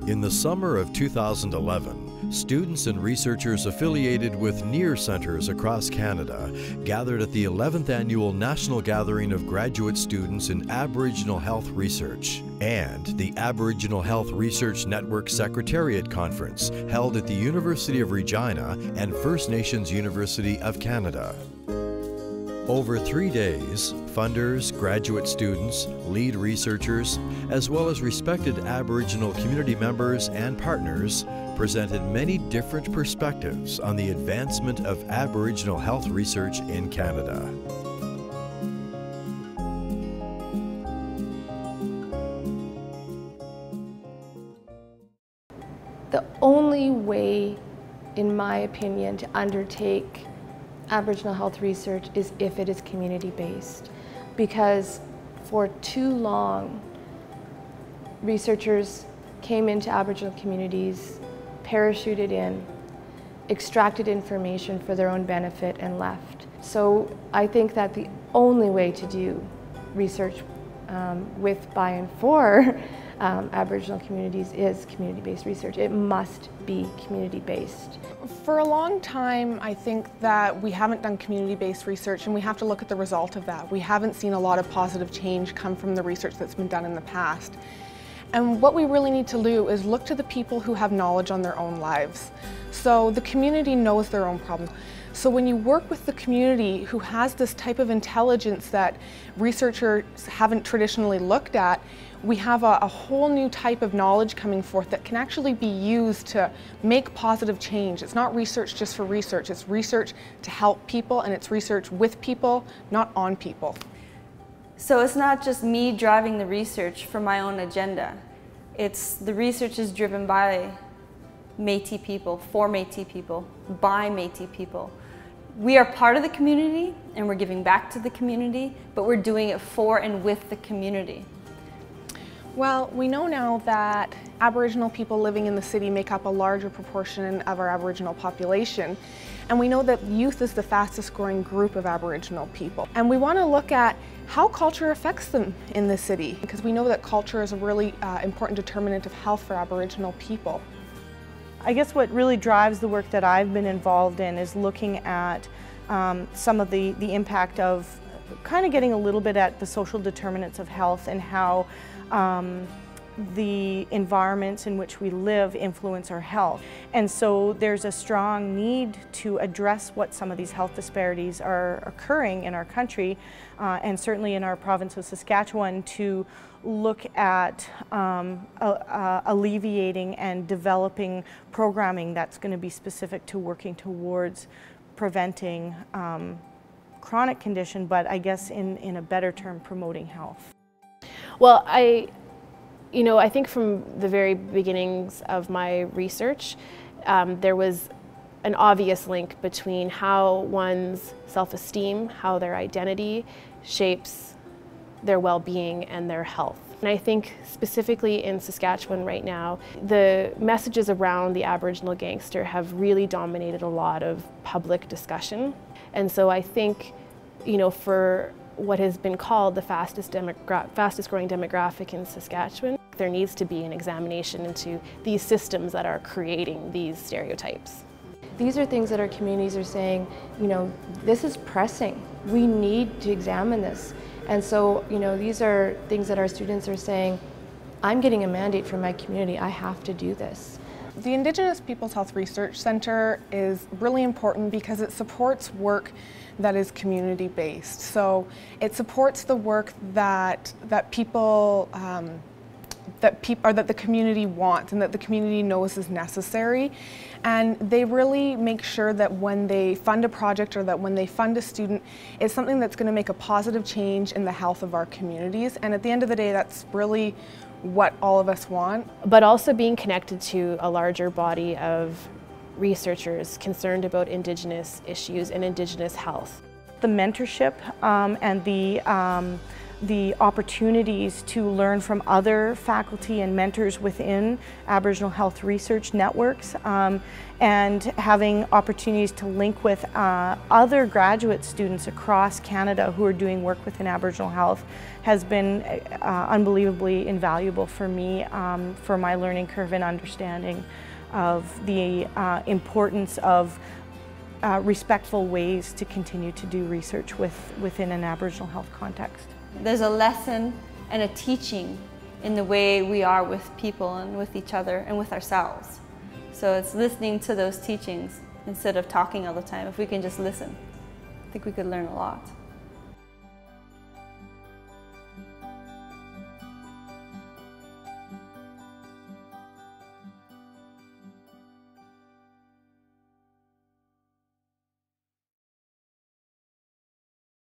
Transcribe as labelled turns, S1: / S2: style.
S1: In the summer of 2011, students and researchers affiliated with NEAR centers across Canada gathered at the 11th Annual National Gathering of Graduate Students in Aboriginal Health Research and the Aboriginal Health Research Network Secretariat Conference held at the University of Regina and First Nations University of Canada. Over 3 days, funders, graduate students, lead researchers, as well as respected Aboriginal community members and partners presented many different perspectives on the advancement of Aboriginal health research in Canada.
S2: The only way, in my opinion, to undertake Aboriginal health research is if it is community-based, because for too long researchers came into Aboriginal communities, parachuted in, extracted information for their own benefit and left. So I think that the only way to do research with, by and for Aboriginal communities is community-based research. It must be community-based.
S3: For a long time, I think that we haven't done community-based research, and we have to look at the result of that. We haven't seen a lot of positive change come from the research that's been done in the past. And what we really need to do is look to the people who have knowledge on their own lives. So the community knows their own problems. So when you work with the community who has this type of intelligence that researchers haven't traditionally looked at, we have a whole new type of knowledge coming forth that can actually be used to make positive change. It's not research just for research, it's research to help people, and it's research with people, not on people.
S4: So it's not just me driving the research for my own agenda. The research is driven by Métis people, for Métis people, by Métis people. We are part of the community and we're giving back to the community, but we're doing it for and with the community.
S3: Well, we know now that Aboriginal people living in the city make up a larger proportion of our Aboriginal population. And we know that youth is the fastest growing group of Aboriginal people. And we want to look at how culture affects them in the city, because we know that culture is a really important determinant of health for Aboriginal people.
S5: I guess what really drives the work that I've been involved in is looking at some of the impact of kind of getting a little bit at the social determinants of health and how the environments in which we live influence our health. And so there's a strong need to address what some of these health disparities are occurring in our country, and certainly in our province of Saskatchewan, to look at alleviating and developing programming that's going to be specific to working towards preventing chronic condition, but I guess in a better term, promoting health.
S6: Well, I think from the very beginnings of my research, there was an obvious link between how one's self-esteem, how their identity shapes their well-being and their health. And I think specifically in Saskatchewan right now, the messages around the Aboriginal gangster have really dominated a lot of public discussion. And so I think, for what has been called the fastest growing demographic in Saskatchewan, there needs to be an examination into these systems that are creating these stereotypes.
S2: These are things that our communities are saying, this is pressing. We need to examine this. And so, these are things that our students are saying, I'm getting a mandate from my community, I have to do this.
S3: The Indigenous Peoples Health Research Centre is really important because it supports work that is community-based. So it supports the work that the community wants and that the community knows is necessary. And they really make sure that when they fund a project or that when they fund a student, it's something that's going to make a positive change in the health of our communities. And at the end of the day, that's really what all of us want.
S6: But also being connected to a larger body of researchers concerned about Indigenous issues and Indigenous health.
S5: The mentorship and the the opportunities to learn from other faculty and mentors within Aboriginal health research networks, and having opportunities to link with other graduate students across Canada who are doing work within Aboriginal health has been unbelievably invaluable for me, for my learning curve and understanding of the importance of respectful ways to continue to do research within an Aboriginal health context.
S4: There's a lesson and a teaching in the way we are with people and with each other and with ourselves. So it's listening to those teachings instead of talking all the time. If we can just listen, I think we could learn a lot.